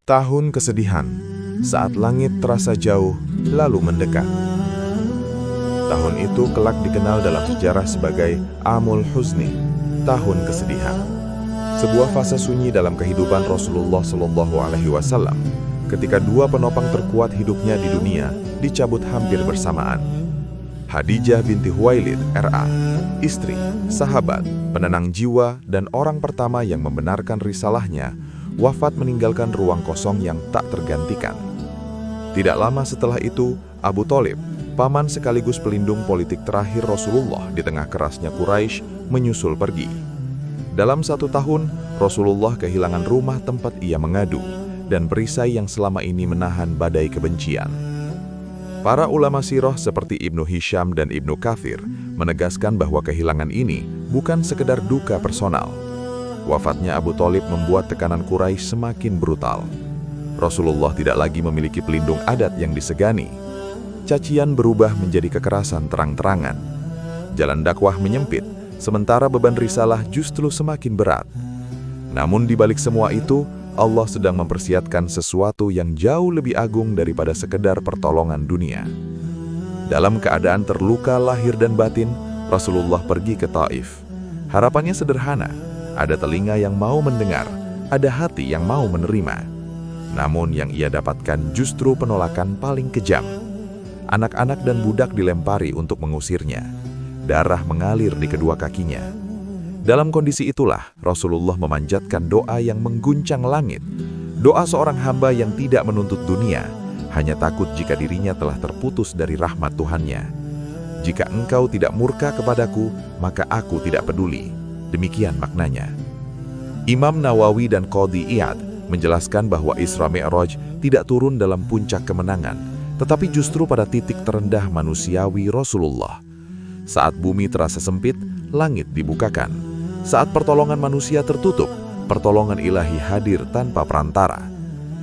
Tahun kesedihan, saat langit terasa jauh, lalu mendekat. Tahun itu kelak dikenal dalam sejarah sebagai Amul Huzni, tahun kesedihan. Sebuah fase sunyi dalam kehidupan Rasulullah SAW, ketika dua penopang terkuat hidupnya di dunia dicabut hampir bersamaan. Khadijah binti Khuwailid R.A., istri, sahabat, penenang jiwa, dan orang pertama yang membenarkan risalahnya, wafat meninggalkan ruang kosong yang tak tergantikan. Tidak lama setelah itu, Abu Thalib, paman sekaligus pelindung politik terakhir Rasulullah di tengah kerasnya Quraisy, menyusul pergi. Dalam 1 tahun, Rasulullah kehilangan rumah tempat ia mengadu, dan perisai yang selama ini menahan badai kebencian. Para ulama sirah seperti Ibnu Hisham dan Ibnu Katsir menegaskan bahwa kehilangan ini bukan sekedar duka personal. Wafatnya Abu Thalib membuat tekanan Quraisy semakin brutal. Rasulullah tidak lagi memiliki pelindung adat yang disegani. Cacian berubah menjadi kekerasan terang-terangan. Jalan dakwah menyempit, sementara beban risalah justru semakin berat. Namun di balik semua itu, Allah sedang mempersiapkan sesuatu yang jauh lebih agung daripada sekedar pertolongan dunia. Dalam keadaan terluka lahir dan batin, Rasulullah pergi ke Taif. Harapannya sederhana, ada telinga yang mau mendengar, ada hati yang mau menerima. Namun yang ia dapatkan justru penolakan paling kejam. Anak-anak dan budak dilempari untuk mengusirnya. Darah mengalir di kedua kakinya. Dalam kondisi itulah, Rasulullah memanjatkan doa yang mengguncang langit. Doa seorang hamba yang tidak menuntut dunia, hanya takut jika dirinya telah terputus dari rahmat Tuhannya. Jika engkau tidak murka kepadaku, maka aku tidak peduli. Demikian maknanya. Imam Nawawi dan Qadhi Iyad menjelaskan bahwa Isra Mi'raj tidak turun dalam puncak kemenangan, tetapi justru pada titik terendah manusiawi Rasulullah. Saat bumi terasa sempit, langit dibukakan. Saat pertolongan manusia tertutup, pertolongan ilahi hadir tanpa perantara.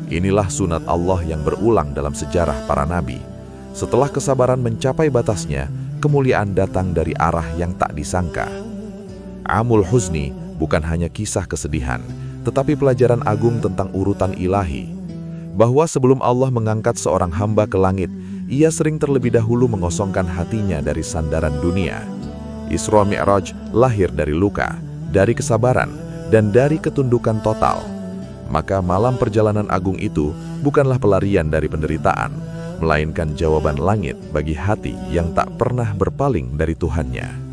Inilah sunat Allah yang berulang dalam sejarah para nabi. Setelah kesabaran mencapai batasnya, kemuliaan datang dari arah yang tak disangka. Amul Huzni bukan hanya kisah kesedihan, tetapi pelajaran agung tentang urutan ilahi. Bahwa sebelum Allah mengangkat seorang hamba ke langit, ia sering terlebih dahulu mengosongkan hatinya dari sandaran dunia. Isra Mi'raj lahir dari luka, dari kesabaran, dan dari ketundukan total. Maka malam perjalanan agung itu bukanlah pelarian dari penderitaan, melainkan jawaban langit bagi hati yang tak pernah berpaling dari Tuhannya.